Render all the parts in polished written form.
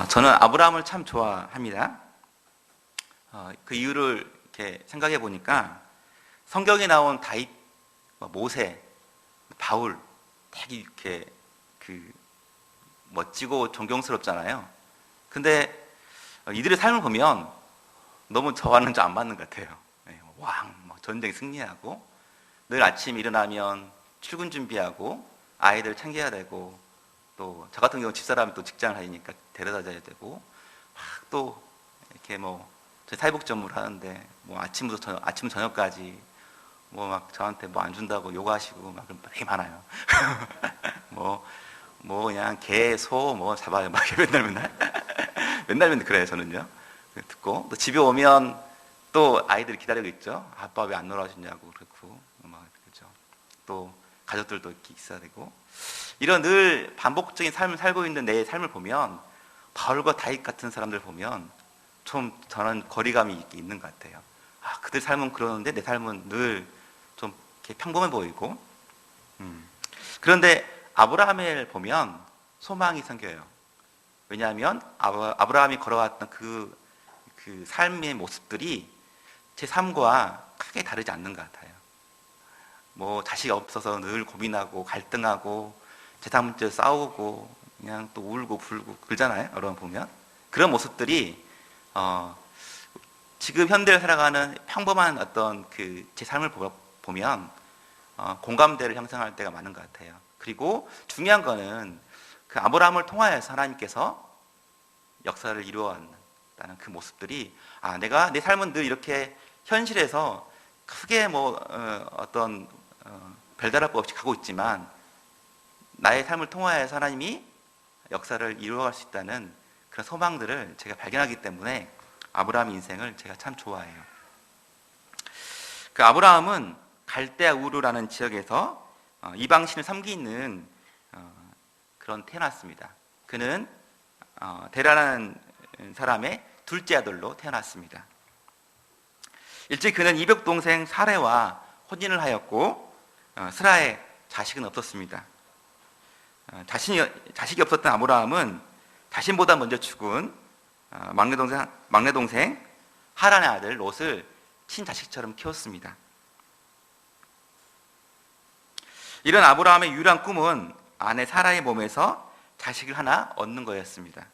저는 아브라함을 참 좋아합니다. 그 이유를 이렇게 생각해 보니까 성경에 나온 다윗, 모세, 바울 되게 이렇게 그 멋지고 존경스럽잖아요. 근데 이들의 삶을 보면 너무 저와는 좀 안 맞는 것 같아요. 전쟁 승리하고 늘 아침 일어나면 출근 준비하고 아이들 챙겨야 되고 또 저 같은 경우 집사람이 또 직장을 하니까 데려다 줘야 되고 또 이렇게 사회복 전무를 하는데 아침부터 아침 저녁까지 저한테 안 준다고 요구하시고 되게 많아요. 그냥 개, 소 잡아요. 맨날 그래요, 저는요. 듣고 또 집에 오면 또 아이들이 기다리고 있죠. 아빠 왜 안 놀아주냐고 그렇고 그렇죠. 또 가족들도 이렇게 있어야 되고 이런 늘 반복적인 삶을 살고 있는 내 삶을 보면 바울과 다윗 같은 사람들 보면 좀 저는 거리감이 있는 것 같아요. 그들 삶은 그러는데 내 삶은 늘 좀 평범해 보이고 그런데 아브라함을 보면 소망이 생겨요. 왜냐하면 아브라함이 걸어왔던 그 삶의 모습들이 제 삶과 크게 다르지 않는 것 같아요. 자식이 없어서 늘 고민하고 갈등하고 재산 문제 싸우고 그냥 또 울고 불고 그러잖아요. 여러분 보면 그런 모습들이 지금 현대를 살아가는 평범한 어떤 제 삶을 보면 공감대를 형성할 때가 많은 것 같아요. 그리고 중요한 거는 그 아브라함을 통하여서 하나님께서 역사를 이루어왔다는 그 모습들이 내가 내 삶은 늘 이렇게 현실에서 크게 별다를 것 없이 가고 있지만 나의 삶을 통하여서 하나님이 역사를 이루어갈 수 있다는 그런 소망들을 제가 발견하기 때문에 아브라함 인생을 제가 참 좋아해요. 그 아브라함은 갈대아 우르라는 지역에서 이방신을 섬기는 그런 태어났습니다. 그는 데라라는 사람의 둘째 아들로 태어났습니다. 일찍 그는 이벽 동생 사레와 혼인을 하였고 스라에 자식은 없었습니다. 자식이 없었던 아브라함은 자신보다 먼저 죽은 막내 동생 하란의 아들 롯을 친자식처럼 키웠습니다. 이런 아브라함의 유일한 꿈은 아내 사라의 몸에서 자식을 하나 얻는 거였습니다.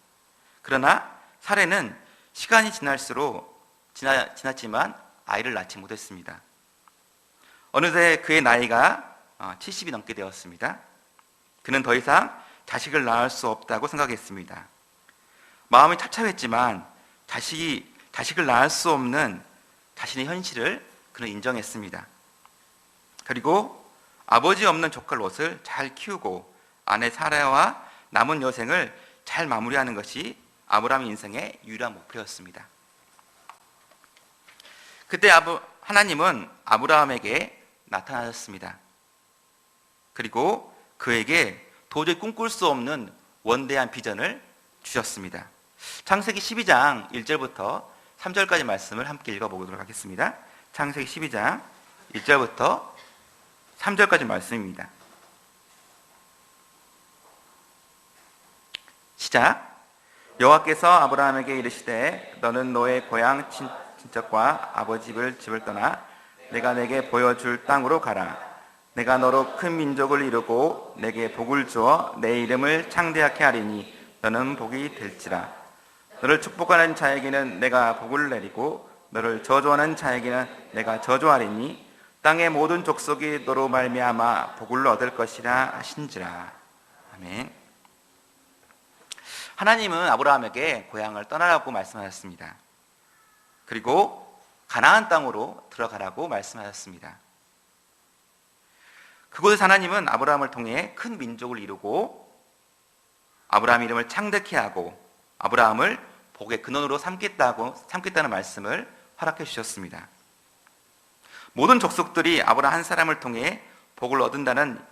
그러나 사레는 시간이 지났지만 아이를 낳지 못했습니다. 어느새 그의 나이가 70이 넘게 되었습니다. 그는 더 이상 자식을 낳을 수 없다고 생각했습니다. 마음이 착잡했지만 자식을 낳을 수 없는 자신의 현실을 그는 인정했습니다. 그리고 아버지 없는 조카 롯을 잘 키우고 아내 사라와 남은 여생을 잘 마무리하는 것이 아브라함 인생의 유일한 목표였습니다. 그때 하나님은 아브라함에게 나타나셨습니다. 그리고 그에게 도저히 꿈꿀 수 없는 원대한 비전을 주셨습니다. 창세기 12장 1절부터 3절까지 말씀을 함께 읽어보도록 하겠습니다. 창세기 12장 1절부터 3절까지 말씀입니다. 시작. 여호와께서 아브라함에게 이르시되 너는 너의 고향 친척과 아버지 집을 떠나 내가 내게 보여줄 땅으로 가라. 내가 너로 큰 민족을 이루고 내게 복을 주어 내 이름을 창대하게 하리니 너는 복이 될지라. 너를 축복하는 자에게는 내가 복을 내리고 너를 저주하는 자에게는 내가 저주하리니 땅의 모든 족속이 너로 말미암아 복을 얻을 것이라 하신지라. 아멘. 하나님은 아브라함에게 고향을 떠나라고 말씀하셨습니다. 그리고 가나안 땅으로 들어가라고 말씀하셨습니다. 그곳에서 하나님은 아브라함을 통해 큰 민족을 이루고 아브라함 이름을 창대케 하고 아브라함을 복의 근원으로 삼겠다는 말씀을 허락해 주셨습니다. 모든 족속들이 아브라함 한 사람을 통해 복을 얻는다는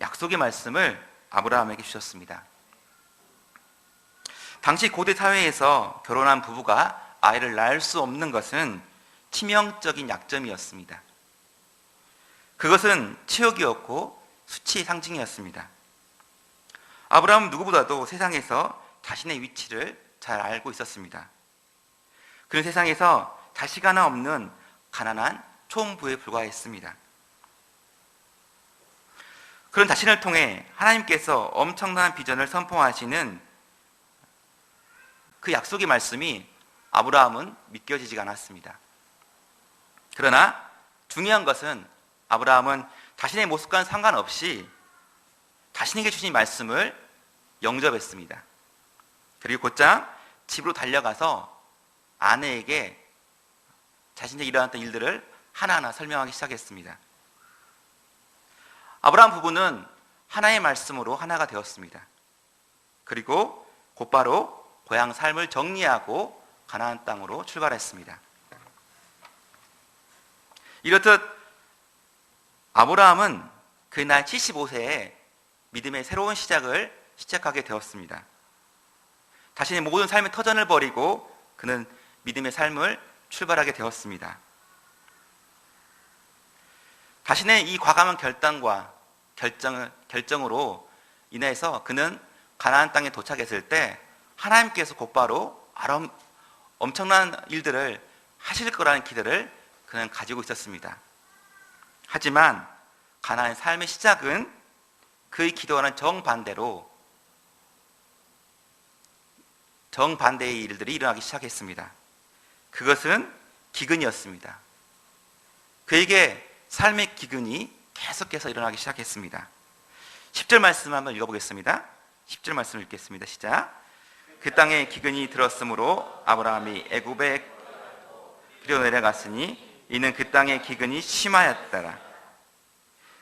약속의 말씀을 아브라함에게 주셨습니다. 당시 고대 사회에서 결혼한 부부가 아이를 낳을 수 없는 것은 치명적인 약점이었습니다. 그것은 치욕이었고 수치의 상징이었습니다. 아브라함은 누구보다도 세상에서 자신의 위치를 잘 알고 있었습니다. 그는 세상에서 자식 하나 없는 가난한 초음부에 불과했습니다. 그런 자신을 통해 하나님께서 엄청난 비전을 선포하시는 그 약속의 말씀이 아브라함은 믿겨지지가 않았습니다. 그러나 중요한 것은 아브라함은 자신의 모습과는 상관없이 자신에게 주신 말씀을 영접했습니다. 그리고 곧장 집으로 달려가서 아내에게 자신에게 일어났던 일들을 하나하나 설명하기 시작했습니다. 아브라함 부부는 하나의 말씀으로 하나가 되었습니다. 그리고 곧바로 고향 삶을 정리하고 가나안 땅으로 출발했습니다. 이렇듯 아브라함은 그날 75세에 믿음의 새로운 시작을 시작하게 되었습니다. 자신의 모든 삶의 터전을 버리고 그는 믿음의 삶을 출발하게 되었습니다. 자신의 이 과감한 결단과 결정으로 인해서 그는 가나안 땅에 도착했을 때 하나님께서 곧바로 엄청난 일들을 하실 거라는 기대를 그는 가지고 있었습니다. 하지만 가나안의 삶의 시작은 그의 기도와는 정반대의 일들이 일어나기 시작했습니다. 그것은 기근이었습니다. 그에게 삶의 기근이 계속해서 일어나기 시작했습니다. 10절 말씀 한번 읽어보겠습니다. 10절 말씀 읽겠습니다. 시작. 그 땅에 기근이 들었으므로 아브라함이 애굽에 내려갔으니 이는 그 땅의 기근이 심하였더라.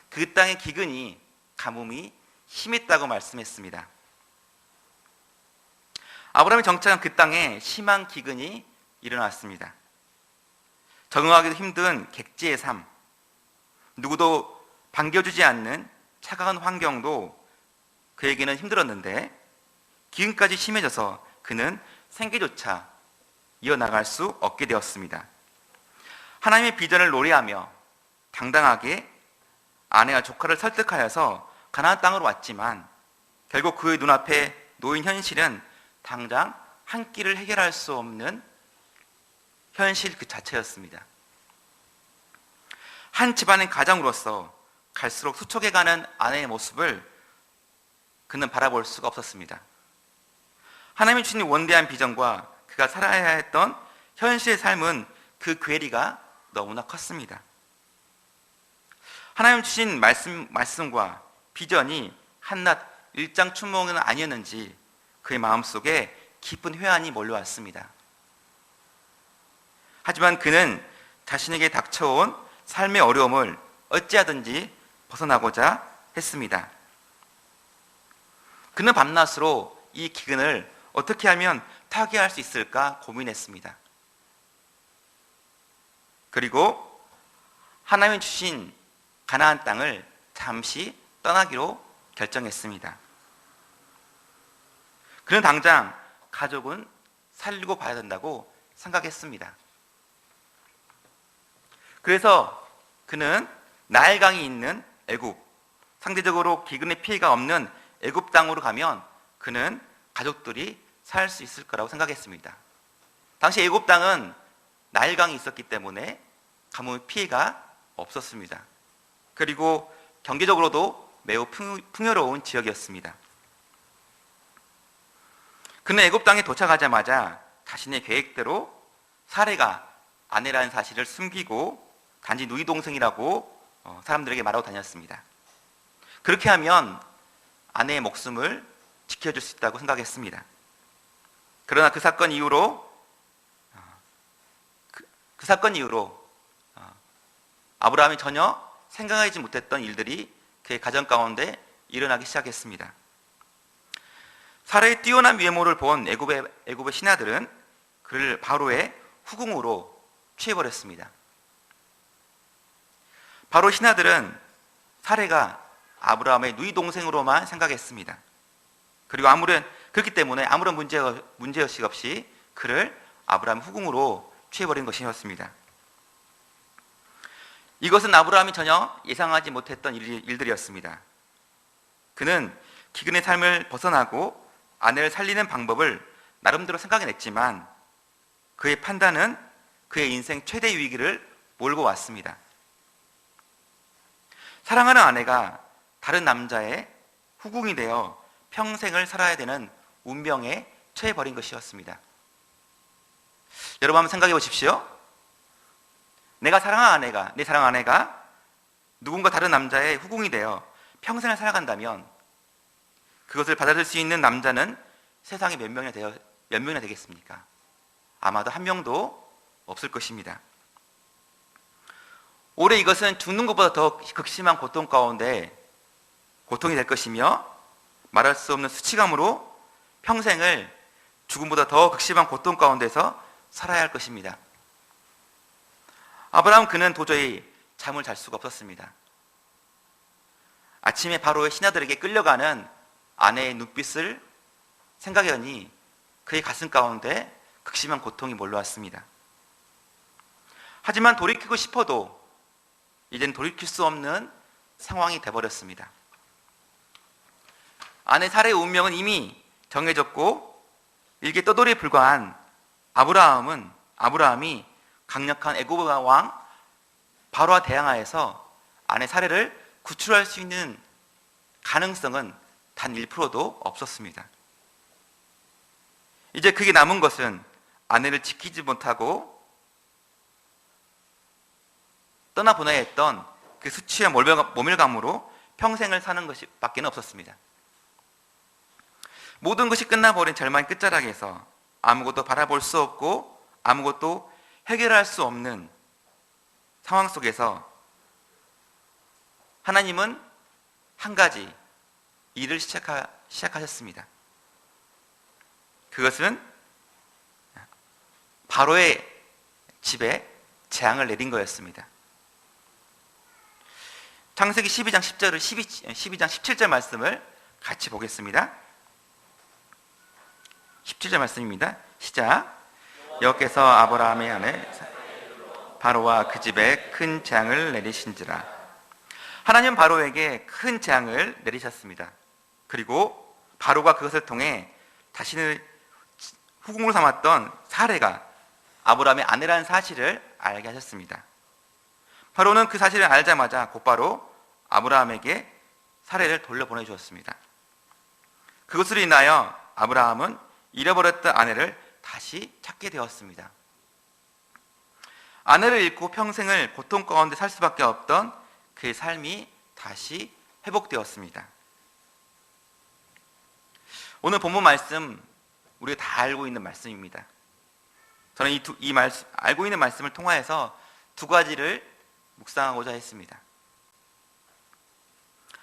그 땅의 기근이 가뭄이 심했다고 말씀했습니다. 아브라함이 정착한 그 땅에 심한 기근이 일어났습니다. 적응하기도 힘든 객지의 삶, 누구도 반겨주지 않는 차가운 환경도 그에게는 힘들었는데 기근까지 심해져서 그는 생계조차 이어나갈 수 없게 되었습니다. 하나님의 비전을 노래하며 당당하게 아내와 조카를 설득하여서 가나안 땅으로 왔지만 결국 그의 눈앞에 놓인 현실은 당장 한 끼를 해결할 수 없는 현실 그 자체였습니다. 한 집안의 가장으로서 갈수록 수척해가는 아내의 모습을 그는 바라볼 수가 없었습니다. 하나님이 주신 원대한 비전과 그가 살아야 했던 현실의 삶은 그 괴리가 너무나 컸습니다. 하나님 주신 말씀과 비전이 한낱 일장춘몽은 아니었는지 그의 마음속에 깊은 회한이 몰려왔습니다. 하지만 그는 자신에게 닥쳐온 삶의 어려움을 어찌하든지 벗어나고자 했습니다. 그는 밤낮으로 이 기근을 어떻게 하면 타개할 수 있을까 고민했습니다. 그리고 하나님이 주신 가나안 땅을 잠시 떠나기로 결정했습니다. 그는 당장 가족은 살리고 봐야 된다고 생각했습니다. 그래서 그는 나일강이 있는 애굽, 상대적으로 기근의 피해가 없는 애굽 땅으로 가면 그는 가족들이 살 수 있을 거라고 생각했습니다. 당시 애굽 땅은 나일강이 있었기 때문에 가뭄의 피해가 없었습니다. 그리고 경제적으로도 매우 풍요로운 지역이었습니다. 그는 애굽 땅에 도착하자마자 자신의 계획대로 사레가 아내라는 사실을 숨기고 단지 누이 동생이라고 사람들에게 말하고 다녔습니다. 그렇게 하면 아내의 목숨을 지켜줄 수 있다고 생각했습니다. 그러나 그 사건 이후로 아브라함이 전혀 생각하지 못했던 일들이 그의 가정 가운데 일어나기 시작했습니다. 사라의 뛰어난 외모를 본 애굽의 신하들은 그를 바로의 후궁으로 취해버렸습니다. 바로 신하들은 사레가 아브라함의 누이 동생으로만 생각했습니다. 그리고 그렇기 때문에 아무런 문제의식 없이 그를 아브라함 후궁으로 취해버린 것이었습니다. 이것은 아브라함이 전혀 예상하지 못했던 일들이었습니다. 그는 기근의 삶을 벗어나고 아내를 살리는 방법을 나름대로 생각해냈지만 그의 판단은 그의 인생 최대 위기를 몰고 왔습니다. 사랑하는 아내가 다른 남자의 후궁이 되어 평생을 살아야 되는 운명에 처해버린 것이었습니다. 여러분 한번 생각해 보십시오. 내 사랑하는 아내가 누군가 다른 남자의 후궁이 되어 평생을 살아간다면 그것을 받아들일 수 있는 남자는 세상에 몇 명이나 되겠습니까? 아마도 한 명도 없을 것입니다. 오래 이것은 죽는 것보다 더 극심한 고통 가운데 고통이 될 것이며 말할 수 없는 수치감으로 평생을 죽음보다 더 극심한 고통 가운데서 살아야 할 것입니다. 아브라함 그는 도저히 잠을 잘 수가 없었습니다. 아침에 바로의 신하들에게 끌려가는 아내의 눈빛을 생각하니 그의 가슴 가운데 극심한 고통이 몰려왔습니다. 하지만 돌이키고 싶어도 이제는 돌이킬 수 없는 상황이 되어버렸습니다. 아내 살해의 운명은 이미 정해졌고 일개 떠돌이에 불과한 아브라함이 강력한 애굽 왕 바로와 대항하여서 아내 살해를 구출할 수 있는 가능성은 단 1%도 없었습니다. 이제 그게 남은 것은 아내를 지키지 못하고 떠나보내야 했던 그 수치와 모멸감으로 평생을 사는 것밖에 없었습니다. 모든 것이 끝나버린 절망의 끝자락에서 아무것도 바라볼 수 없고 아무것도 해결할 수 없는 상황 속에서 하나님은 한 가지 일을 시작하셨습니다. 그것은 바로의 집에 재앙을 내린 거였습니다. 창세기 12장 10절을 12장 17절 말씀을 같이 보겠습니다. 17절 말씀입니다. 시작. 여호와께서 아브라함의 아내 바로와 그 집에 큰 재앙을 내리신지라. 하나님 바로에게 큰 재앙을 내리셨습니다. 그리고 바로가 그것을 통해 자신을 후궁으로 삼았던 사레가 아브라함의 아내라는 사실을 알게 하셨습니다. 바로는 그 사실을 알자마자 곧바로 아브라함에게 사레를 돌려보내 주었습니다. 그것으로 인하여 아브라함은 잃어버렸던 아내를 다시 찾게 되었습니다. 아내를 잃고 평생을 고통 가운데 살 수밖에 없던 그의 삶이 다시 회복되었습니다. 오늘 본문 말씀 우리가 다 알고 있는 말씀입니다. 저는 알고 있는 말씀을 통하여서 두 가지를 묵상하고자 했습니다.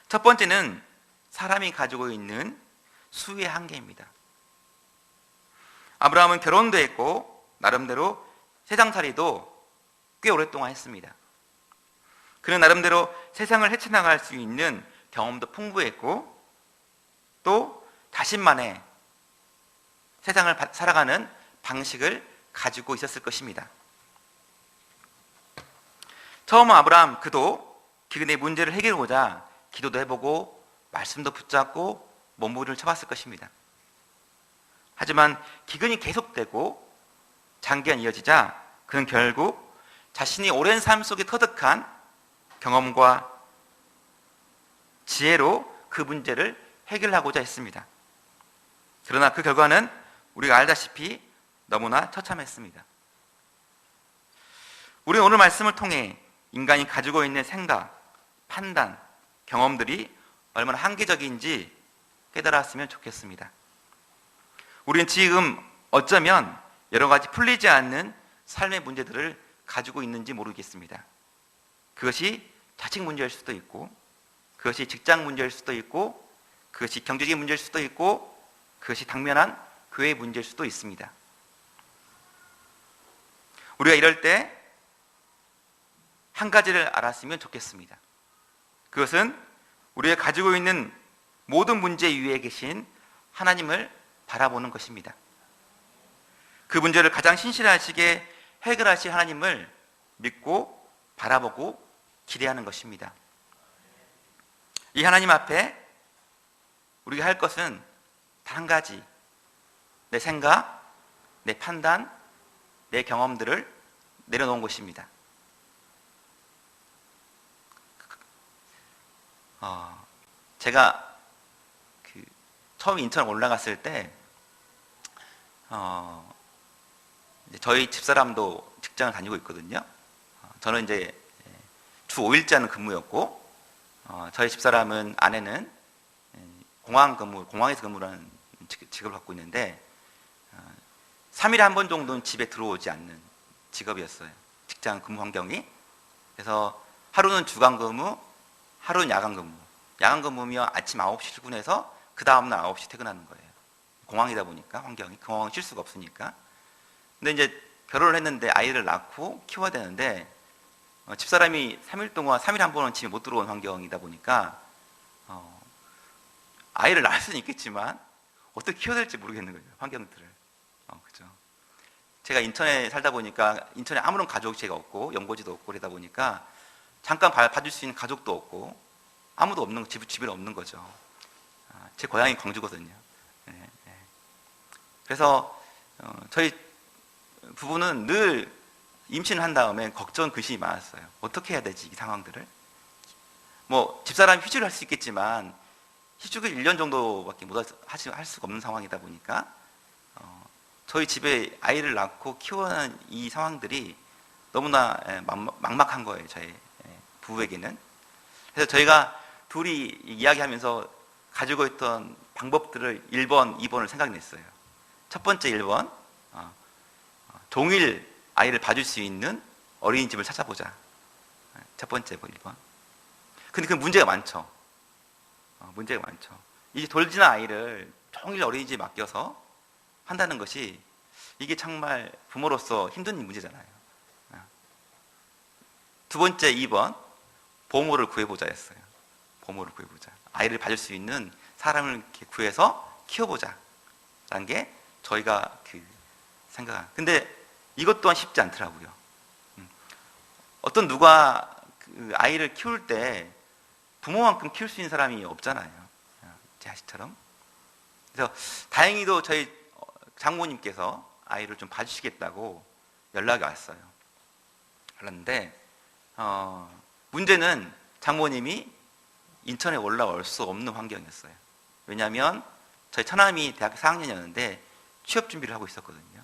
첫 번째는 사람이 가지고 있는 수의 한계입니다. 아브라함은 결혼도 했고 나름대로 세상살이도 꽤 오랫동안 했습니다. 그는 나름대로 세상을 헤쳐나갈 수 있는 경험도 풍부했고 또 자신만의 세상을 살아가는 방식을 가지고 있었을 것입니다. 처음 아브라함 그도 기근의 문제를 해결하고자 기도도 해보고 말씀도 붙잡고 몸부림을 쳐봤을 것입니다. 하지만 기근이 계속되고 장기간 이어지자 그는 결국 자신이 오랜 삶 속에 터득한 경험과 지혜로 그 문제를 해결하고자 했습니다. 그러나 그 결과는 우리가 알다시피 너무나 처참했습니다. 우리는 오늘 말씀을 통해 인간이 가지고 있는 생각, 판단, 경험들이 얼마나 한계적인지 깨달았으면 좋겠습니다. 우리는 지금 어쩌면 여러 가지 풀리지 않는 삶의 문제들을 가지고 있는지 모르겠습니다. 그것이 자식 문제일 수도 있고, 그것이 직장 문제일 수도 있고, 그것이 경제적인 문제일 수도 있고, 그것이 당면한 교회의 문제일 수도 있습니다. 우리가 이럴 때 한 가지를 알았으면 좋겠습니다. 그것은 우리가 가지고 있는 모든 문제 위에 계신 하나님을 바라보는 것입니다. 그 문제를 가장 신실하시게 해결하실 하나님을 믿고 바라보고 기대하는 것입니다. 이 하나님 앞에 우리가 할 것은 단 한 가지, 내 생각, 내 판단, 내 경험들을 내려놓은 곳입니다. 제가 처음 인천 올라갔을 때 이제 저희 집사람도 직장을 다니고 있거든요. 저는 이제 주 5일째 하는 근무였고, 저희 집사람은 아내는 공항에서 근무를 하는 직업을 갖고 있는데 3일에 한 번 정도는 집에 들어오지 않는 직업이었어요. 직장 근무 환경이. 그래서 하루는 주간 근무, 하루는 야간 근무. 야간 근무면 아침 9시 출근해서 그 다음날 9시 퇴근하는 거예요. 공항이다 보니까 환경이, 공항은 쉴 수가 없으니까. 근데 이제 결혼을 했는데 아이를 낳고 키워야 되는데 집사람이 3일 동안 3일에 한 번은 집에 못 들어온 환경이다 보니까 아이를 낳을 수는 있겠지만 어떻게 키워야 될지 모르겠는 거예요. 환경들을. 그죠. 제가 인천에 살다 보니까 인천에 아무런 가족이 제가 없고 연고지도 없고 그러다 보니까 잠깐 봐줄 수 있는 가족도 없고 아무도 없는 집에 없는 거죠. 제 고향이 광주거든요. 그래서 저희 부부는 늘 임신을 한 다음에 걱정 근심이 많았어요. 어떻게 해야 되지 이 상황들을. 뭐 집사람이 휴직을 할 수 있겠지만 휴직을 1년 정도밖에 할 수가 없는 상황이다 보니까 저희 집에 아이를 낳고 키우는 이 상황들이 너무나 막막한 거예요. 저희 부부에게는. 그래서 저희가 둘이 이야기하면서 가지고 있던 방법들을 1번, 2번을 생각냈어요. 첫 번째 1번, 종일 아이를 봐줄 수 있는 어린이집을 찾아보자. 첫 번째 1번. 근데 그 문제가 많죠. 문제가 많죠. 이 돌지난 아이를 종일 어린이집에 맡겨서 한다는 것이 이게 정말 부모로서 힘든 문제잖아요. 두 번째 2번, 보모를 구해보자였어요. 보모를 구해보자. 아이를 봐줄 수 있는 사람을 이렇게 구해서 키워보자. 라는 게 저희가 생각한. 근데 이것 또한 쉽지 않더라고요. 어떤 누가 아이를 키울 때 부모만큼 키울 수 있는 사람이 없잖아요. 제 아시처럼. 그래서 다행히도 저희 장모님께서 아이를 좀 봐주시겠다고 연락이 왔어요. 그런데 문제는 장모님이 인천에 올라올 수 없는 환경이었어요. 왜냐하면 저희 처남이 대학교 4학년이었는데 취업 준비를 하고 있었거든요.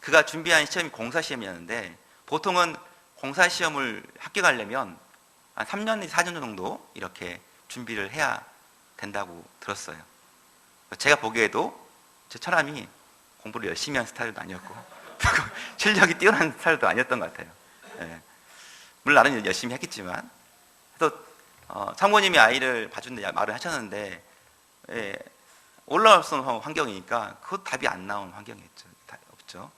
그가 준비한 시험이 공사시험이었는데 보통은 공사시험을 합격하려면 한 3년, 4년 정도 이렇게 준비를 해야 된다고 들었어요. 제가 보기에도 제 처남이 공부를 열심히 한 스타일도 아니었고 실력이 뛰어난 스타일도 아니었던 것 같아요. 물론 나는 열심히 했겠지만. 그래서 장모님이 아이를 봐준다 말을 하셨는데 올라올 수 없는 환경이니까 그것 답이 안 나온 환경이었죠. 없죠.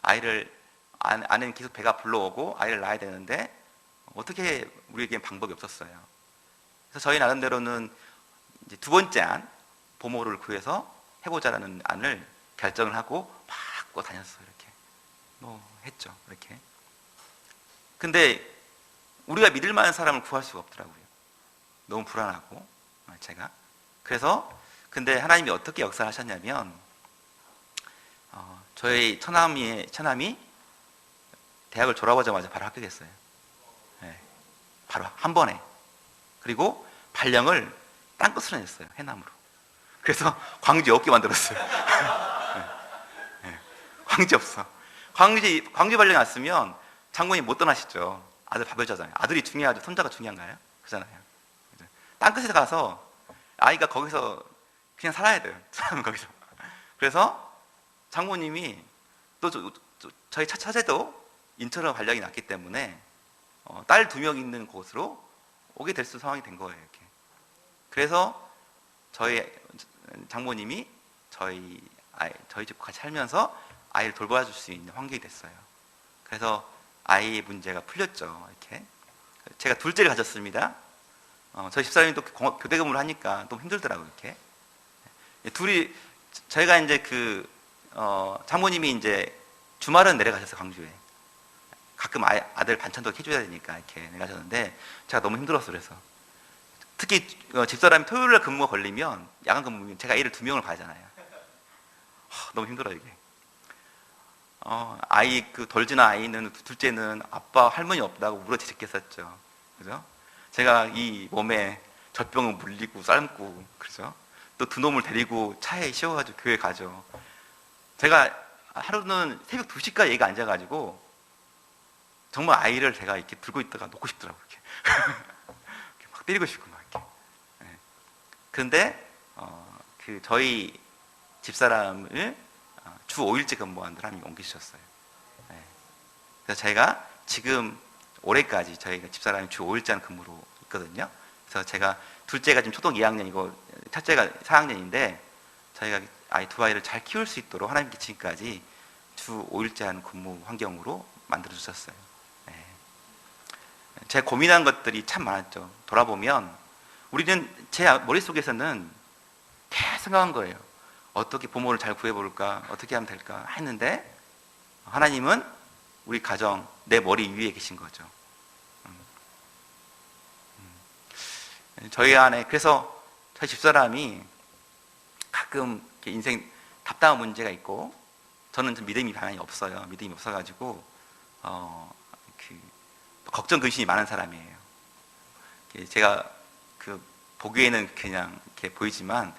아내는 계속 배가 불러오고 아이를 낳아야 되는데 어떻게 우리에겐 방법이 없었어요. 그래서 저희 나름대로는 이제 두 번째 안, 보모를 구해서 해보자라는 안을 결정을 하고 막 다녔어요. 이렇게 했죠. 이렇게. 근데 우리가 믿을 만한 사람을 구할 수가 없더라고요. 너무 불안하고 제가. 그래서 근데 하나님이 어떻게 역사를 하셨냐면 저희 처남이 대학을 졸업하자마자 바로 합격했어요. 바로 한 번에. 그리고 발령을 땅끝으로 냈어요. 해남으로. 그래서 광주 없게 만들었어요. 광주 없어. 광주 발령 났으면 장모님 못 떠나시죠. 아들 밥해주잖아요. 아들이 중요하죠. 손자가 중요한가요? 그잖아요. 땅끝에 가서 아이가 거기서 그냥 살아야 돼요. 사람은 거기서. 그래서 장모님이 또 저희 차제도 인천으로 발령이 났기 때문에 딸 2명 있는 곳으로 오게 될 수 상황이 된 거예요. 이렇게. 그래서 저희 장모님이 저희 집 같이 살면서 아이를 돌봐줄 수 있는 환경이 됐어요. 그래서 아이의 문제가 풀렸죠. 이렇게. 제가 둘째를 가졌습니다. 저희 집사람이 또 교대 근무를 하니까 좀 힘들더라고요. 이렇게. 둘이 저희가 이제 장모님이 이제 주말은 내려가셨어요. 광주에. 가끔 아들 반찬도 해줘야 되니까 이렇게 내려가셨는데 제가 너무 힘들었어요. 그래서 특히 집사람이 토요일 날 근무가 걸리면, 야간 근무면 제가 애를 2명을 봐야잖아요. 너무 힘들어요 이게. 아이 그 덜지나 아이는, 둘째는 아빠 할머니 없다고 울어지겠었죠. 그죠? 제가 이 몸에 젖병을 물리고 삶고, 그죠? 또 두 놈을 데리고 차에 씌워가지고 교회 가죠. 제가 하루는 새벽 2시까지 애가 앉아가지고 정말 아이를 제가 이렇게 들고 있다가 놓고 싶더라고요. 이렇게. 이렇게 막 때리고 싶고 막 이렇게. 네. 그런데 그 저희 집사람을 주 5일째 근무하는 사람이 옮기셨어요. 네. 그래서 제가 지금 올해까지 저희가 집사람이 주 5일째 하는 근무로 있거든요. 그래서 제가 둘째가 지금 초등 2학년이고 첫째가 4학년인데 저희가 아이 두 아이를 잘 키울 수 있도록 하나님께 지금까지 주 5일째 하는 근무 환경으로 만들어 주셨어요. 네. 제가 고민한 것들이 참 많았죠. 돌아보면 우리는, 제 머릿속에서는 계속 생각한 거예요. 어떻게 부모를 잘 구해볼까, 어떻게 하면 될까 했는데 하나님은 우리 가정, 내 머리 위에 계신 거죠. 저희 안에, 그래서 저희 집사람이 가끔 인생 답답한 문제가 있고, 저는 좀 믿음이 많이 없어요. 믿음이 없어가지고 걱정 근심이 많은 사람이에요. 제가 보기에는 그냥 이렇게 보이지만,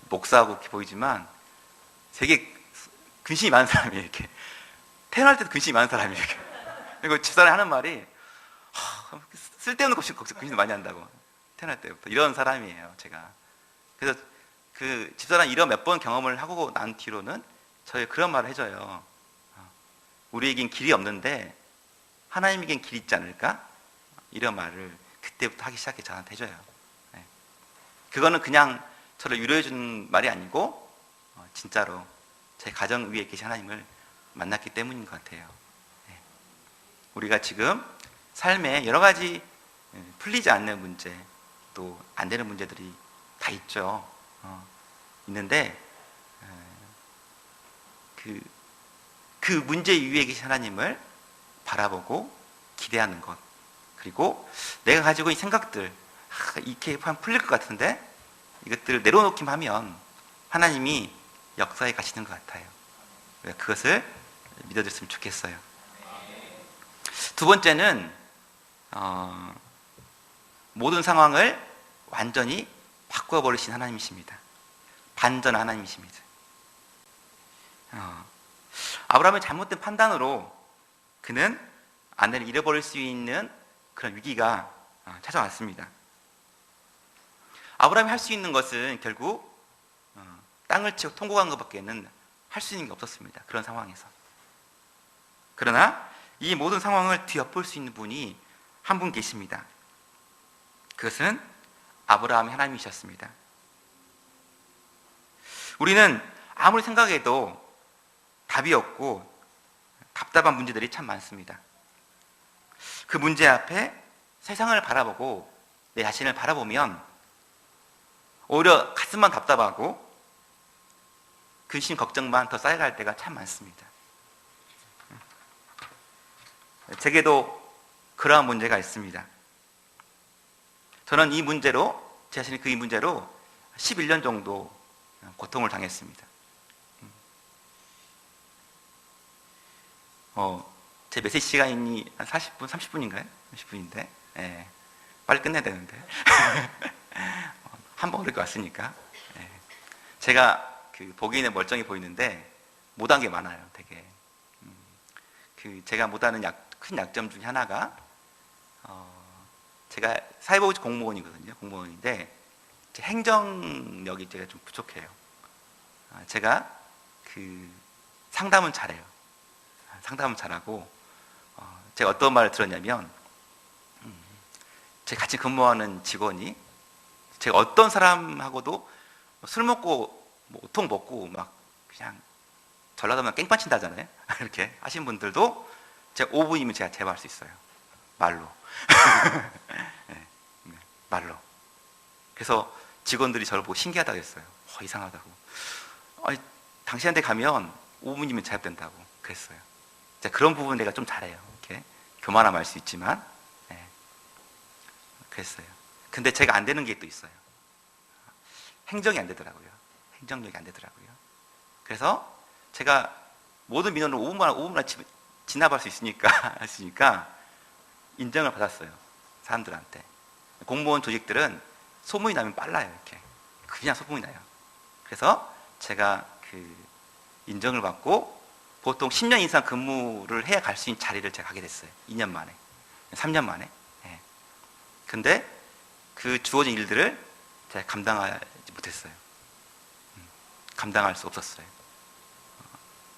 목사하고 이렇게 보이지만 되게 근심이 많은 사람이에요. 이렇게 태어날 때도 근심이 많은 사람이에요. 이렇게. 그리고 집사람이 하는 말이 쓸데없는 근심 많이 한다고. 태어날 때부터 이런 사람이에요, 제가. 그래서 그 집사람 이런 몇 번 경험을 하고 난 뒤로는 저희 그런 말을 해줘요. 우리에겐 길이 없는데 하나님에겐 길이 있지 않을까? 이런 말을 그때부터 하기 시작해 저한테 해줘요. 네. 그거는 그냥 저를 위로해 주는 말이 아니고 진짜로 제 가정 위에 계신 하나님을 만났기 때문인 것 같아요. 네. 우리가 지금 삶에 여러 가지 풀리지 않는 문제, 또 안 되는 문제들이 다 있죠. 있는데 그 문제 위에 계신 하나님을 바라보고 기대하는 것, 그리고 내가 가지고 있는 생각들, 이렇게 하면 풀릴 것 같은데 이것들을 내려놓기만 하면 하나님이 역사에 가시는 것 같아요. 그것을 믿어줬으면 좋겠어요. 두 번째는 모든 상황을 완전히 바꿔버리신 하나님이십니다. 반전 하나님이십니다. 아브라함의 잘못된 판단으로 그는 아내를 잃어버릴 수 있는 그런 위기가 찾아왔습니다. 아브라함이 할 수 있는 것은 결국 땅을 치고 통곡한 것밖에는 할 수 있는 게 없었습니다. 그런 상황에서. 그러나 이 모든 상황을 뒤엎을 수 있는 분이 한 분 계십니다. 그것은 아브라함의 하나님이셨습니다. 우리는 아무리 생각해도 답이 없고 답답한 문제들이 참 많습니다. 그 문제 앞에 세상을 바라보고 내 자신을 바라보면 오히려 가슴만 답답하고 근심 걱정만 더 쌓여갈 때가 참 많습니다. 제게도 그러한 문제가 있습니다. 저는 이 문제로, 제 자신이 그 이 문제로 11년 정도 고통을 당했습니다. 제 메시지 시간이 한 40분, 30분인가요? 30분인데 빨리 끝내야 되는데 한 번 어렵게 왔으니까. 제가 보기에는 멀쩡해 보이는데 못한 게 많아요, 되게. 제가 못하는 큰 약점 중에 하나가 제가 사회복지 공무원이거든요. 공무원인데 제 행정력이 제가 좀 부족해요. 제가 상담은 잘해요. 상담은 잘하고 제가 어떤 말을 들었냐면 제가 같이 근무하는 직원이 제가 어떤 사람하고도 술 먹고 오통 먹고 막 그냥 전라도면 깽판 친다잖아요. 이렇게 하신 분들도 제가 5분이면 제가 제압할 수 있어요. 말로. 네, 말로. 그래서 직원들이 저를 보고 신기하다고 했어요. 이상하다고. 아니, 당신한테 가면 5분이면 제압된다고 그랬어요. 제가 그런 부분 내가 좀 잘해요. 이렇게 교만함 할 수 있지만 그랬어요. 근데 제가 안 되는 게 또 있어요. 행정이 안 되더라고요. 행정력이 안 되더라고요. 그래서 제가 모든 민원을 5분만 진압할 수 있으니까 했으니까 인정을 받았어요. 사람들한테. 공무원 조직들은 소문이 나면 빨라요. 이렇게 그냥 소문이 나요. 그래서 제가 그 인정을 받고 보통 10년 이상 근무를 해야 갈 수 있는 자리를 제가 가게 됐어요. 2년 만에, 3년 만에. 예. 근데 그 주어진 일들을 제가 감당하지 못했어요. 감당할 수 없었어요.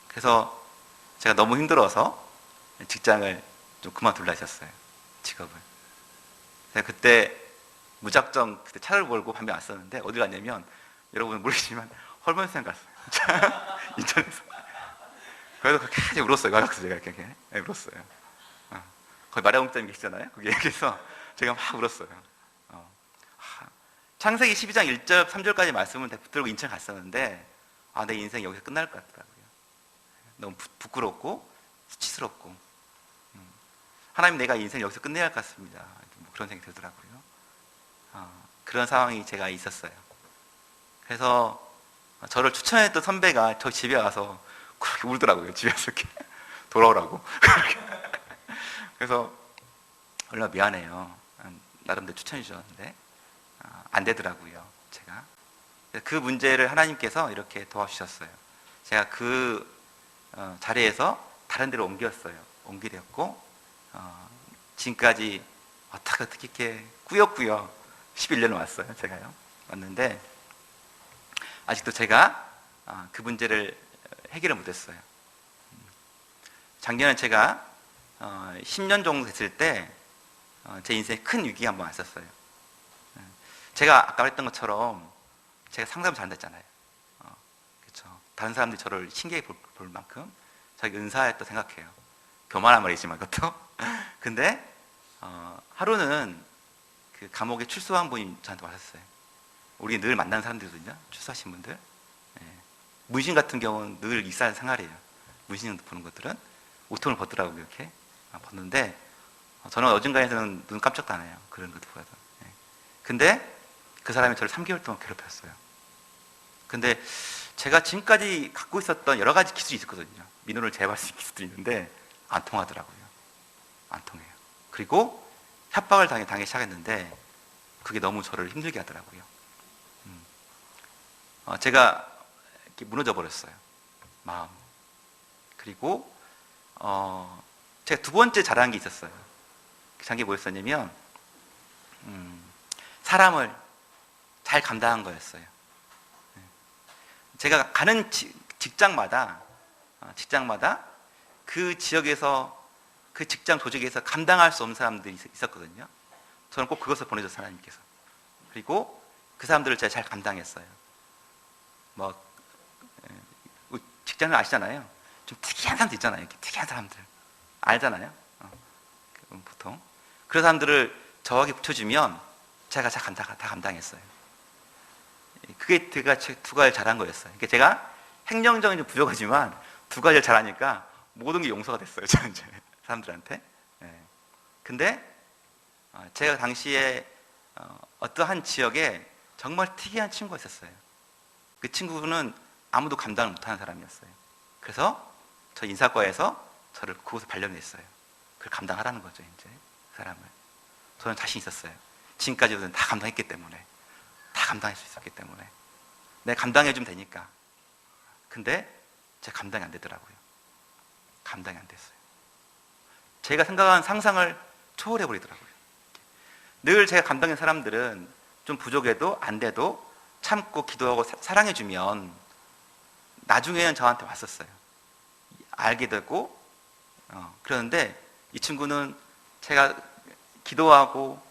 그래서 제가 너무 힘들어서 직장을 좀 그만둘라 했었어요. 직업을. 제가 그때 무작정 그때 차를 몰고 밤에 왔었는데 어디 갔냐면 여러분은 모르시지만 헐몬센 갔어요. 인천에서. 그래서 계속 울었어요. 가서 제가 이렇게 울었어요. 거기 마리아공장님 계시잖아요. 거기 그래서 제가 막 울었어요. 창세기 12장 1절 3절까지 말씀을 붙들고 인천 갔었는데 내 인생 여기서 끝날 것 같더라고요. 너무 부끄럽고 수치스럽고 하나님 내가 인생 여기서 끝내야 할 것 같습니다. 뭐 그런 생각이 들더라고요. 그런 상황이 제가 있었어요. 그래서 저를 추천했던 선배가 저 집에 와서 그렇게 울더라고요. 집에 와서 이렇게 돌아오라고. 그래서 얼마나 미안해요. 나름대로 추천해 주셨는데 안 되더라고요. 제가 그 문제를 하나님께서 이렇게 도와주셨어요. 제가 그 자리에서 다른 데로 옮기게 되었고 지금까지 어떻게 이렇게 꾸역꾸역 11년을 왔어요. 제가요. 왔는데 아직도 제가 그 문제를 해결을 못했어요. 작년에 제가 10년 정도 됐을 때 제 인생에 큰 위기가 한번 왔었어요. 제가 아까 말했던 것처럼 제가 상담을 잘한다했잖아요. 그렇죠. 다른 사람들이 저를 신기하게 볼 만큼 자기 은사였다 생각해요. 교만한 말이지만 그것도. 근데 하루는 그 감옥에 출소한 분이 저한테 왔었어요. 우리 늘 만나는 사람들이거든요. 출소하신 분들. 문신 같은 경우는 늘 일상 생활이에요. 문신 보는 것들은 우통을 벗더라고요. 이렇게 벗는데 저는 어딘가에서는 눈 깜짝도 안 해요. 그런 것도 보여도. 근데 그 사람이 저를 3개월 동안 괴롭혔어요. 근데 제가 지금까지 갖고 있었던 여러 가지 기술이 있었거든요. 민원을 제압할 수 있는 기술도 있는데 안 통하더라고요. 안 통해요. 그리고 협박을 당하기 시작했는데 그게 너무 저를 힘들게 하더라고요. 제가 이렇게 무너져 버렸어요. 마음. 그리고 제가 두 번째 잘한 게 있었어요. 그 잘한 게 뭐였었냐면 사람을 잘 감당한 거였어요. 제가 가는 직장마다 그 지역에서 그 직장 조직에서 감당할 수 없는 사람들이 있었거든요. 저는 꼭 그것을 보내줬어요. 하나님께서. 그리고 그 사람들을 제가 잘 감당했어요. 직장을 아시잖아요. 좀 특이한 사람들 있잖아요. 이렇게 특이한 사람들 알잖아요. 보통 그런 사람들을 저에게 붙여주면 제가 다 감당했어요. 그게 제가 두 가지를 잘한 거였어요. 그러니까 제가 행정적인 좀 부족하지만 두 가지를 잘하니까 모든 게 용서가 됐어요. 저는 이제 사람들한테. 근데 제가 당시에 어떠한 지역에 정말 특이한 친구가 있었어요. 그 친구는 아무도 감당을 못하는 사람이었어요. 그래서 저 인사과에서 저를 그곳에 발령냈어요. 그걸 감당하라는 거죠. 이제 그 사람을. 저는 자신 있었어요. 지금까지는 다 감당했기 때문에, 다 감당할 수 있었기 때문에 내가 감당해주면 되니까. 근데 제가 감당이 안 되더라고요. 감당이 안 됐어요. 제가 생각한 상상을 초월해버리더라고요. 늘 제가 감당한 사람들은 좀 부족해도 안 돼도 참고 기도하고 사랑해주면 나중에는 저한테 왔었어요. 알게 되고 그러는데 이 친구는 제가 기도하고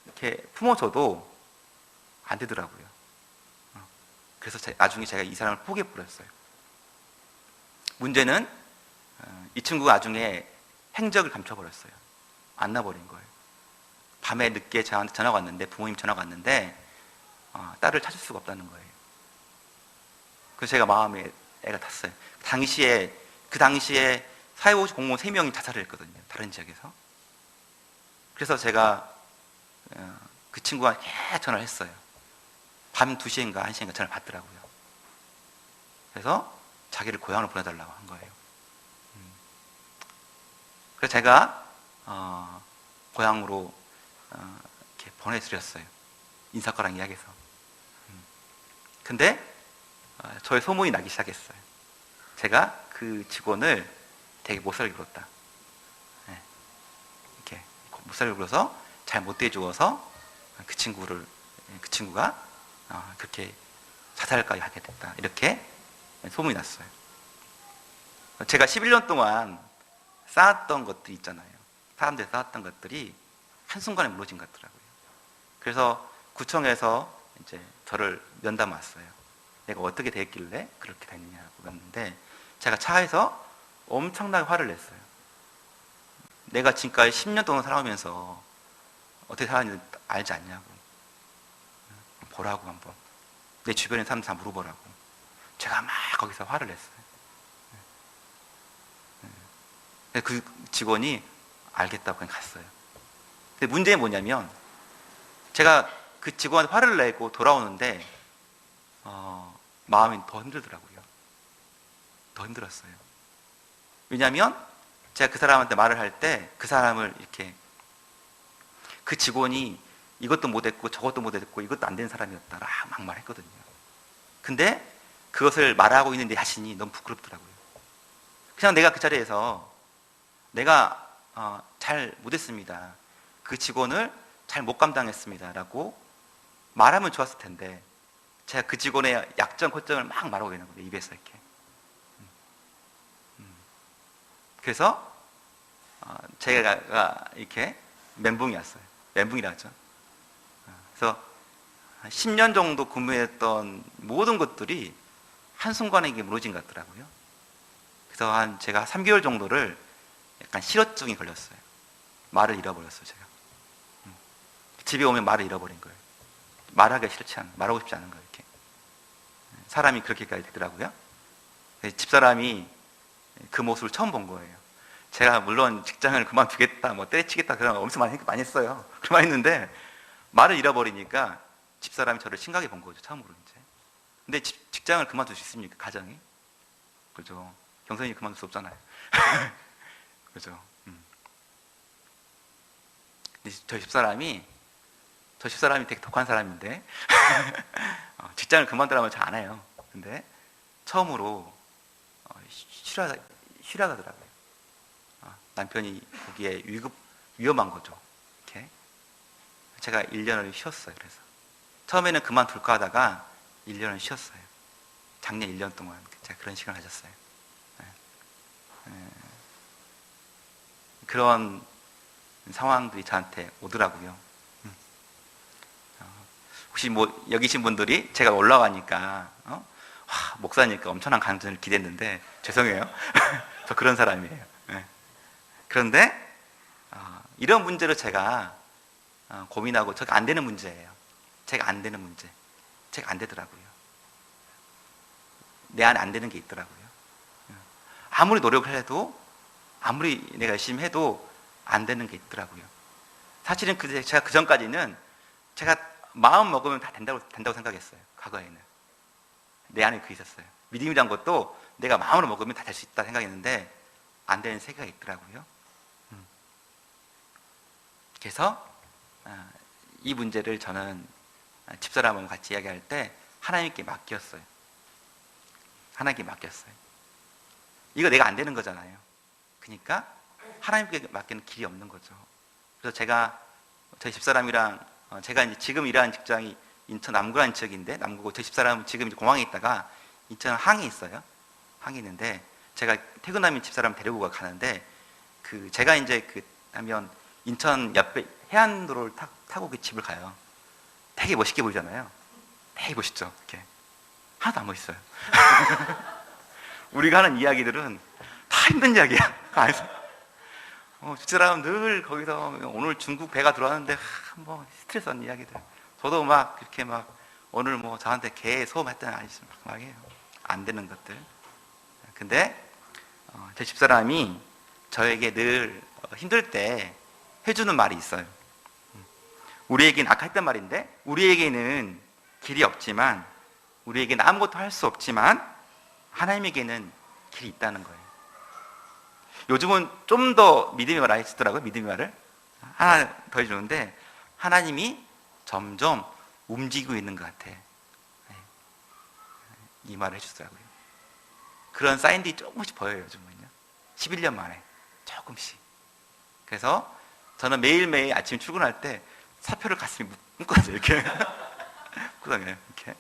이렇게 품어줘도 안 되더라고요. 그래서 나중에 제가 이 사람을 포기해버렸어요. 문제는 이 친구가 나중에 행적을 감춰버렸어요. 안 나버린 거예요. 밤에 늦게 저한테 전화가 왔는데, 부모님 전화가 왔는데 딸을 찾을 수가 없다는 거예요. 그래서 제가 마음에 애가 탔어요. 그 당시에 사회보호 공무원 3명이 자살을 했거든요. 다른 지역에서. 그래서 제가 그 그 친구가 계속 전화를 했어요. 밤 2시인가 1시인가 전화를 받더라고요. 그래서 자기를 고향으로 보내달라고 한 거예요. 그래서 제가 고향으로 이렇게 보내드렸어요. 인사과랑 이야기해서. 근데 저의 소문이 나기 시작했어요. 제가 그 직원을 되게 못살게 굴었다. 네. 이렇게 못살게 굴어서 잘 못 대주어서 그 친구가 그렇게 자살까지 하게 됐다. 이렇게 소문이 났어요. 제가 11년 동안 쌓았던 것들이 있잖아요. 사람들이 쌓았던 것들이 한순간에 무너진 것 같더라고요. 그래서 구청에서 이제 저를 면담 왔어요. 내가 어떻게 됐길래 그렇게 됐느냐고 그랬는데, 제가 차에서 엄청나게 화를 냈어요. 내가 지금까지 10년 동안 살아오면서 어떻게 살았는지 알지 않냐고. 보라고 한번. 내 주변에 사람들 다 물어보라고. 제가 막 거기서 화를 냈어요. 그 직원이 알겠다고 그냥 갔어요. 근데 문제는 뭐냐면, 제가 그 직원한테 화를 내고 돌아오는데 마음이 더 힘들더라고요. 더 힘들었어요. 왜냐하면 제가 그 사람한테 말을 할 때 그 사람을 이렇게, 그 직원이 이것도 못했고 저것도 못했고 이것도 안 되는 사람이었다 막 말했거든요. 근데 그것을 말하고 있는 내 자신이 너무 부끄럽더라고요. 그냥 내가 그 자리에서 내가 잘 못했습니다, 그 직원을 잘 못 감당했습니다 라고 말하면 좋았을 텐데, 제가 그 직원의 약점, 고점을 막 말하고 있는 거예요, 입에서 이렇게. 그래서 제가 이렇게 멘붕이 왔어요. 멘붕이라 하죠. 그래서 10년 정도 근무했던 모든 것들이 한순간에 이게 무너진 것 같더라고요. 그래서 제가 3개월 정도를 약간 실어증이 걸렸어요. 말을 잃어버렸어요, 제가. 집에 오면 말을 잃어버린 거예요. 말하기가 싫지 않은, 말하고 싶지 않은 거예요, 이렇게. 사람이 그렇게까지 되더라고요. 집사람이 그 모습을 처음 본 거예요. 제가 물론 직장을 그만두겠다, 뭐 때려치겠다, 그런 거 엄청 많이 했어요. 그런 말 했는데, 말을 잃어버리니까 집사람이 저를 심각하게 본 거죠, 처음으로 이제. 근데 직장을 그만둘 수 있습니까, 가정이? 그죠. 경선이 그만둘 수 없잖아요. 그죠. 근데 저희 집사람이 되게 독한 사람인데, 직장을 그만두라면 잘 안 해요. 근데 처음으로 쉬라하더라고요. 남편이 보기에 위험한 거죠. 이렇게. 제가 1년을 쉬었어요. 그래서 처음에는 그만둘까 하다가 1년을 쉬었어요. 작년 1년 동안 제가 그런 시간을 가졌어요. 그런 상황들이 저한테 오더라고요. 혹시 뭐 여기 계신 분들이 제가 올라가니까 목사니까 엄청난 강전을 기대했는데 죄송해요. 저 그런 사람이에요. 그런데 이런 문제로 제가 고민하고, 제가 안 되는 문제예요. 제가 안 되는 문제. 제가 안 되더라고요. 내 안에 안 되는 게 있더라고요. 아무리 노력을 해도, 아무리 내가 열심히 해도 안 되는 게 있더라고요. 사실은 제가 그 전까지는 제가 마음 먹으면 다 된다고 생각했어요. 과거에는. 내 안에 그게 있었어요. 믿음이란 것도 내가 마음으로 먹으면 다 될 수 있다 생각했는데, 안 되는 세계가 있더라고요. 그래서 이 문제를 저는 집사람하고 같이 이야기할 때 하나님께 맡겼어요. 하나님께 맡겼어요. 이거 내가 안 되는 거잖아요. 그러니까 하나님께 맡기는 길이 없는 거죠. 그래서 제가 저희 집사람이랑, 제가 이제 지금 일하는 직장이 인천 남구라는 지역인데, 남구고 저희 집사람은 지금 공항에 있다가 인천 항에 있어요. 항에 있는데, 제가 퇴근하면 집사람 데리고 가는데, 제가 이제 하면 인천 옆에 해안도로를 타고 그 집을 가요. 되게 멋있게 보이잖아요. 되게 멋있죠. 이렇게. 하나도 안 멋있어요. 우리가 하는 이야기들은 다 힘든 이야기야. 집사람은 늘 거기서 오늘 중국 배가 들어왔는데 뭐 스트레스 받는 이야기들. 저도 막 이렇게 막 오늘 뭐 저한테 개 소음했던 아저씨 막 해요. 안 되는 것들. 근데 제 집사람이 저에게 늘 힘들 때 해주는 말이 있어요. 우리에게는 아까 했던 말인데, 우리에게는 길이 없지만, 우리에게는 아무것도 할 수 없지만 하나님에게는 길이 있다는 거예요. 요즘은 좀 더 믿음의 말을 해주더라고요. 믿음의 말을 하나 더 해주는데, 하나님이 점점 움직이고 있는 것 같아. 이 말을 해주더라고요. 그런 사인들이 조금씩 보여요. 요즘은요. 11년 만에 조금씩. 그래서 저는 매일매일 아침 출근할 때 사표를 가슴에 묶거든요. 이렇게 묶고 다녀요. 이렇게.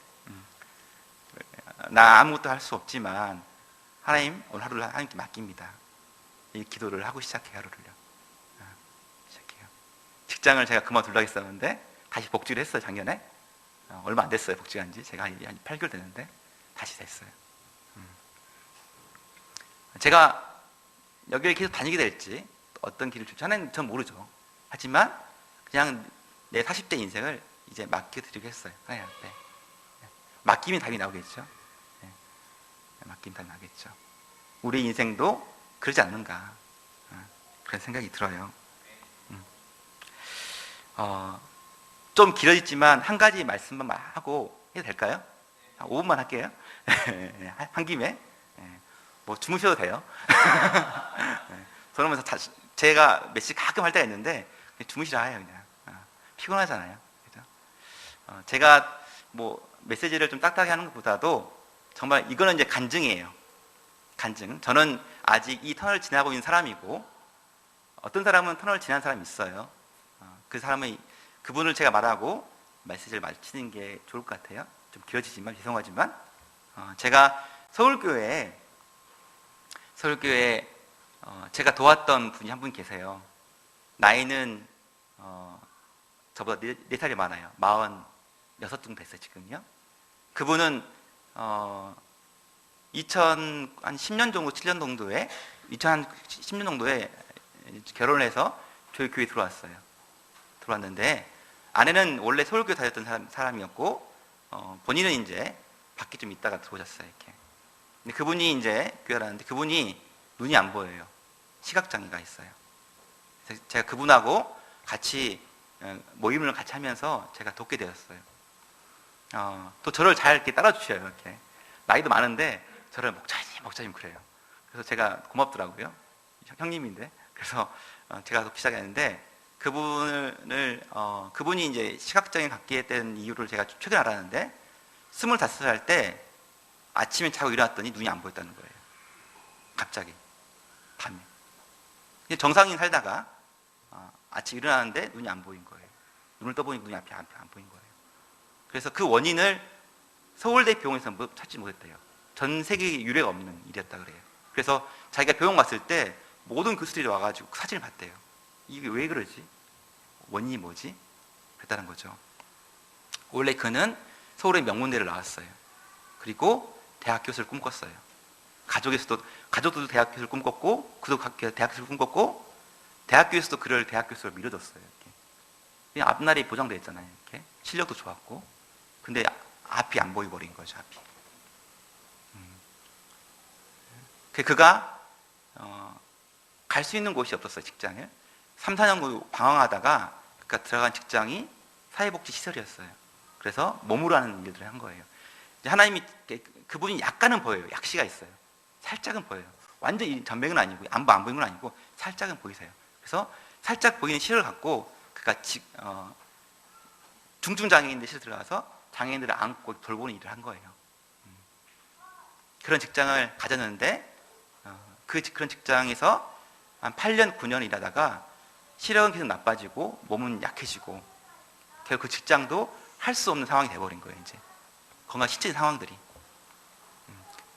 나 아무것도 할 수 없지만 하나님, 오늘 하루를 하나님께 맡깁니다. 이 기도를 하고 시작해요. 하루를요. 시작해요. 직장을 제가 그만두려고 했었는데 다시 복직을 했어요. 작년에. 얼마 안 됐어요. 복직한 지. 제가 한 8개월 됐는데 다시 됐어요. 제가 여기를 계속 다니게 될지, 어떤 길을 줄지 하나님 전 모르죠. 하지만 그냥 내 40대 인생을 이제 맡겨드리겠어요. 하나님 앞에. 맡기면 답이 나오겠죠. 맡기면 답이 나오겠죠. 우리 인생도 그러지 않는가, 그런 생각이 들어요. 좀 길어지지만 한 가지 말씀만 하고 해도 될까요? 5분만 할게요. 한 김에. 뭐 주무셔도 돼요. 저는 제가 몇 시 가끔 할 때가 있는데 주무시라 해요. 그냥 피곤하잖아요. 그죠? 제가 뭐 메시지를 좀 딱딱하게 하는 것보다도 정말 이거는 이제 간증이에요. 간증. 저는 아직 이 터널을 지나고 있는 사람이고, 어떤 사람은 터널을 지난 사람이 있어요. 그분을 제가 말하고 메시지를 마치는 게 좋을 것 같아요. 좀 길어지지만 죄송하지만, 제가 서울교회에 제가 도왔던 분이 한 분 계세요. 나이는 저보다 4살이 많아요. 46쯤 됐어요. 지금요. 그분은 2010년 정도, 7년 정도에 2010년 정도에 결혼을 해서 저희 교회에 들어왔는데, 아내는 원래 서울교회 다녔던 사람이었고, 본인은 이제 밖에 좀 있다가 들어오셨어요. 이렇게. 근데 그분이 이제 교회를 하는데, 그분이 눈이 안 보여요. 시각장애가 있어요. 그래서 제가 그분하고 같이 모임을 같이 하면서 제가 돕게 되었어요. 또 저를 잘 이렇게 따라주셔요. 이렇게. 나이도 많은데 저를 목사님 그래요. 그래서 제가 고맙더라고요. 형님인데. 그래서 제가 돕기 시작했는데, 그분이 이제 시각장애 갖게 된 이유를 제가 최근에 알았는데, 25살 때 아침에 자고 일어났더니 눈이 안 보였다는 거예요. 갑자기 밤에. 정상인 살다가 아침 일어나는데 눈이 안 보인 거예요. 눈을 떠보니 눈이 앞에 안 보인 거예요. 그래서 그 원인을 서울대 병원에서 찾지 못했대요. 전 세계에 유례가 없는 일이었다 그래요. 그래서 자기가 병원 갔을 때 모든 교수들이 와가지고 그 사진을 봤대요. 이게 왜 그러지? 원인이 뭐지? 그랬다는 거죠. 원래 그는 서울의 명문대를 나왔어요. 그리고 대학 교수를 꿈꿨어요. 가족도 대학 교수를 꿈꿨고, 그도 대학 교수를 꿈꿨고, 대학교에서도 그를 대학 교수로 밀어줬어요. 이렇게. 앞날이 보장되어 있잖아요. 이렇게. 실력도 좋았고. 근데 앞이 안 보여버린 거죠. 앞이. 그가 갈 수 있는 곳이 없었어요. 직장을. 3, 4년 방황하다가 그가 들어간 직장이 사회복지 시설이었어요. 그래서 몸으로 하는 일들을 한 거예요. 하나님이, 그분이 약간은 보여요. 약시가 있어요. 살짝은 보여요. 완전히 전맹은 아니고 안 보이는 건 아니고 살짝은 보이세요. 그래서 살짝 보이는 시력을 갖고 그가 중증장애인 대실에 들어가서 장애인들을 안고 돌보는 일을 한 거예요. 그런 직장을 가졌는데, 그런 직장에서 한 8년, 9년 일하다가 시력은 계속 나빠지고 몸은 약해지고, 결국 그 직장도 할 수 없는 상황이 돼버린 거예요. 이제 건강 신체적인 상황들이.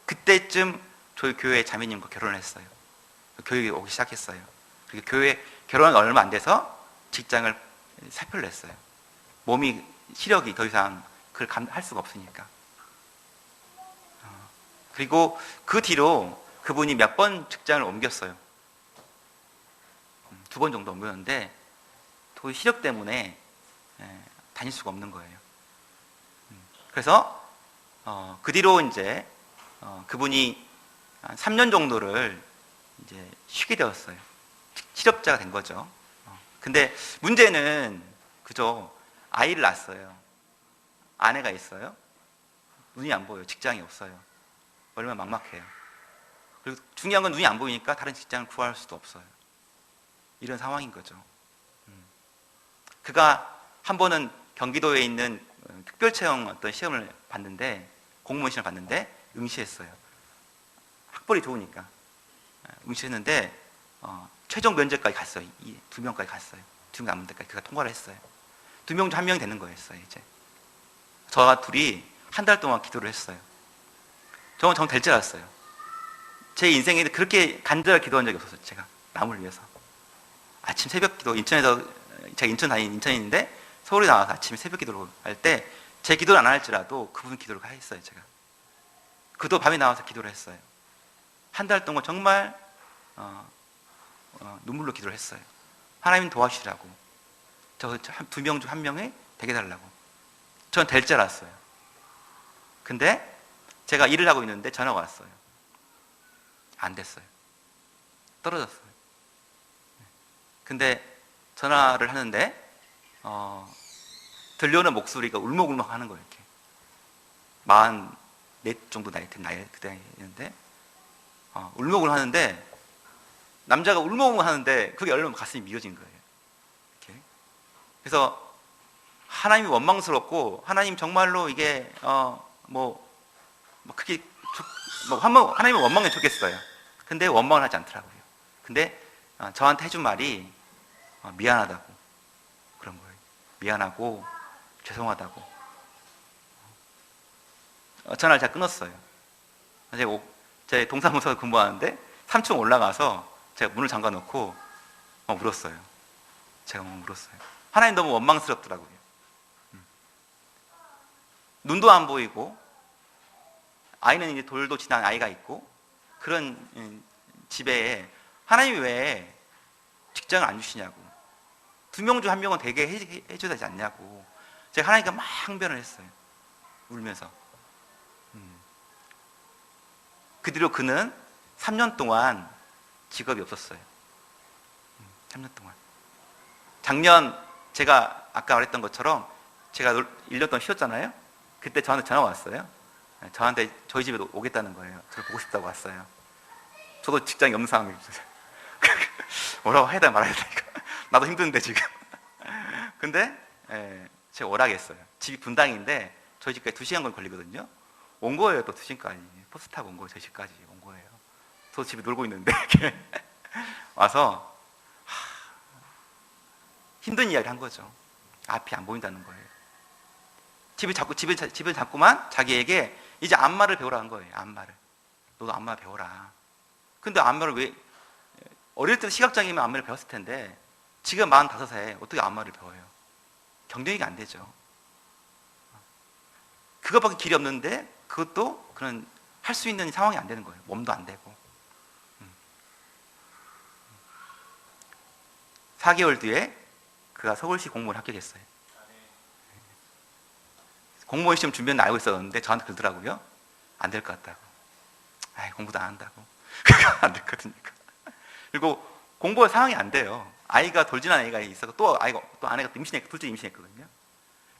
그때쯤 저희 교회 자매님과 결혼을 했어요. 교회에 오기 시작했어요. 그리고 교회 결혼한 얼마 안 돼서 직장을 사표를 냈어요. 몸이, 시력이 더 이상 그걸 할 수가 없으니까. 그리고 그 뒤로 그분이 몇 번 직장을 옮겼어요. 2번 정도 옮겼는데 도저히 시력 때문에 다닐 수가 없는 거예요. 그래서 그 뒤로 이제 그분이 한 3년 정도를 이제 쉬게 되었어요. 실업자가 된 거죠. 근데 문제는 그저 아이를 낳았어요. 아내가 있어요. 눈이 안 보여요. 직장이 없어요. 얼마나 막막해요. 그리고 중요한 건 눈이 안 보이니까 다른 직장을 구할 수도 없어요. 이런 상황인 거죠. 그가 한 번은 경기도에 있는 특별채용 어떤 시험을 봤는데, 공무원 시험을 봤는데 응시했어요. 학벌이 좋으니까 응시했는데 최종 면접까지 갔어요. 2명까지 갔어요. 2명 남은 데까지 그가 통과를 했어요. 2명 중 1명이 되는 거였어요. 이제 저와 둘이 한 달 동안 기도를 했어요. 저는 될 줄 알았어요. 제 인생에 그렇게 간절하게 기도한 적이 없었어요. 제가 남을 위해서 아침 새벽 기도, 인천에서, 제가 인천인데 서울에 나와서 아침에 새벽 기도를 할 때 제 기도를 안 할지라도 그분 기도를 했어요. 제가 그도 밤에 나와서 기도를 했어요. 한 달 동안 정말 눈물로 기도를 했어요. 하나님 도와주시라고, 저 2명 중 1명이 되게 달라고. 저는 될 줄 알았어요. 근데 제가 일을 하고 있는데 전화가 왔어요. 안 됐어요. 떨어졌어요. 근데 전화를 하는데 들려오는 목소리가 울먹울먹 하는 거예요. 이렇게 44 정도 나이 그때였는데 울먹울 하는데, 남자가 울먹울먹 하는데 그게 얼마나 가슴이 미어진 거예요. 이렇게. 그래서 하나님이 원망스럽고, 하나님 정말로 이게 그게 하나님이 원망해 좋겠어요. 근데 원망을 하지 않더라고요. 근데 저한테 해준 말이 미안하다고, 그런 거예요. 미안하고 죄송하다고. 전화를 제가 끊었어요. 제 동사무소에 근무하는데 3층 올라가서 제가 문을 잠가 놓고 울었어요. 제가 울었어요. 하나님 너무 원망스럽더라고요. 눈도 안 보이고, 아이는 이제 돌도 지난 아이가 있고, 그런 집에 하나님이 왜 직장을 안 주시냐고, 2명 중 1명은 되게 해줘야 되지 않냐고 제가 하나님께 막 항변을 했어요. 울면서. 그 뒤로 그는 3년 동안 직업이 없었어요. 3년 동안. 작년 제가 아까 말했던 것처럼 제가 1년 동안 쉬었잖아요. 그때 저한테 전화가 왔어요. 저한테 저희 집에 오겠다는 거예요. 저를 보고 싶다고 왔어요. 저도 직장이 없는 상황이었어요. 뭐라고 해야 돼 말아야 되니까 나도 힘든데 지금. 근데 제가 오라겠어요. 집이 분당인데 저희 집까지 2시간 걸리거든요. 온 거예요. 또 2시간까지 버스 타고 온 거예요. 저희 집까지 온 거예요. 저 집에 놀고 있는데 이렇게 와서 힘든 이야기를 한 거죠. 앞이 안 보인다는 거예요. 집을 자꾸만 자기에게 이제 안마를 배우라는 거예요. 안마를. 너도 안마 배워라. 근데 안마를 왜, 어릴 때 시각장애면 안마를 배웠을 텐데 지금 45세 어떻게 안마를 배워요? 경쟁이 안 되죠. 그것밖에 길이 없는데 그것도 그런 할 수 있는 상황이 안 되는 거예요. 몸도 안 되고. 4개월 뒤에 그가 서울시 공무원 합격했어요. 공무원 시험 준비는 알고 있었는데 저한테 그러더라고요. 안 될 것 같다고. 공부도 안 한다고. 안 됐거든요. 그리고 공부할 상황이 안 돼요. 아이가 돌진한 아이가 있어서 또 아내가 둘째 임신했거든요.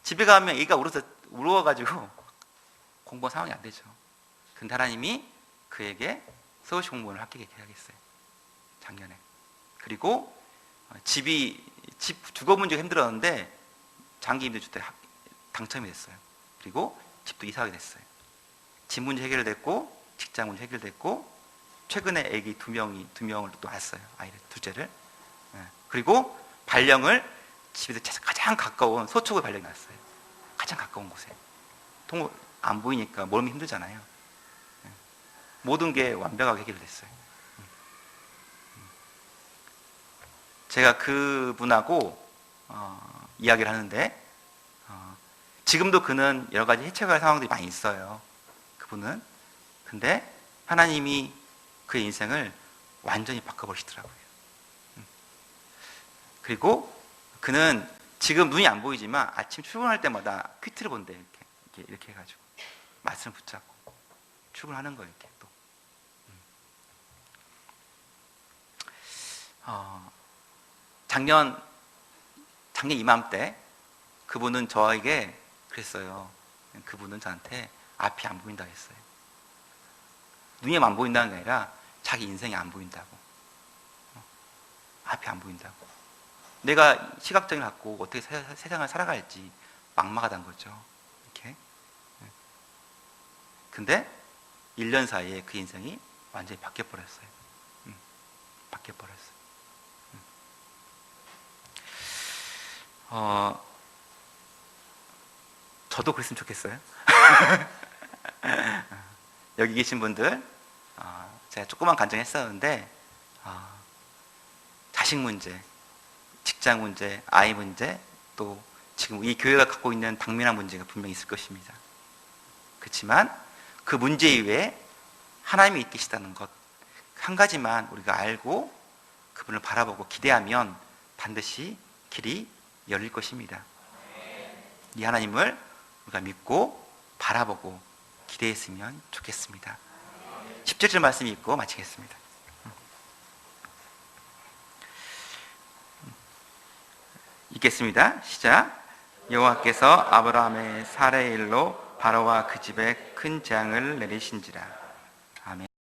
집에 가면 애가 울어가지고 공부할 상황이 안 되죠. 근데 하나님이 그에게 서울시 공무원을 합격하게 하겠어요. 작년에. 그리고 집 주거 문제가 힘들었는데 장기 임대주택 당첨이 됐어요. 그리고 집도 이사하게 됐어요. 집 문제 해결됐고, 직장 문제 해결됐고, 최근에 아기 2명을 또 낳았어요. 아이를, 둘째를. 그리고 발령을 집에서 가장 가까운 서초구에 발령이 났어요. 가장 가까운 곳에. 안 보이니까 몸이 힘들잖아요. 모든 게 완벽하게 해결됐어요. 제가 그분하고 이야기를 하는데 지금도 그는 여러 가지 해체할 상황들이 많이 있어요. 그분은. 근데 하나님이 그의 인생을 완전히 바꿔버리시더라고요. 그리고 그는 지금 눈이 안 보이지만 아침 출근할 때마다 퀴트를 본대. 이렇게 해가지고 말씀을 붙잡고 출근하는 거예요. 이렇게 또. 작년 이맘때 그분은 저에게 그랬어요. 그분은 저한테 앞이 안 보인다 했어요. 눈이 안 보인다는 게 아니라 자기 인생이 안 보인다고. 앞이 안 보인다고. 내가 시각장애를 갖고 어떻게 세상을 살아갈지 막막하다는 거죠. 이렇게. 근데 1년 사이에 그 인생이 완전히 바뀌어 버렸어요. 바뀌어 버렸어요. 저도 그랬으면 좋겠어요. 여기 계신 분들, 제가 조그만 간증했었는데, 자식 문제, 직장 문제, 아이 문제, 또 지금 이 교회가 갖고 있는 당면한 문제가 분명히 있을 것입니다. 그렇지만 그 문제 이외에 하나님이 계시다는 것 한 가지만 우리가 알고 그분을 바라보고 기대하면 반드시 길이 열릴 것입니다. 이 하나님을 우리가 믿고 바라보고 기대했으면 좋겠습니다. 17절 말씀 읽고 마치겠습니다. 읽겠습니다. 시작. 여호와께서 아브라함의 사례의 일로 바로와 그 집에 큰 재앙을 내리신지라.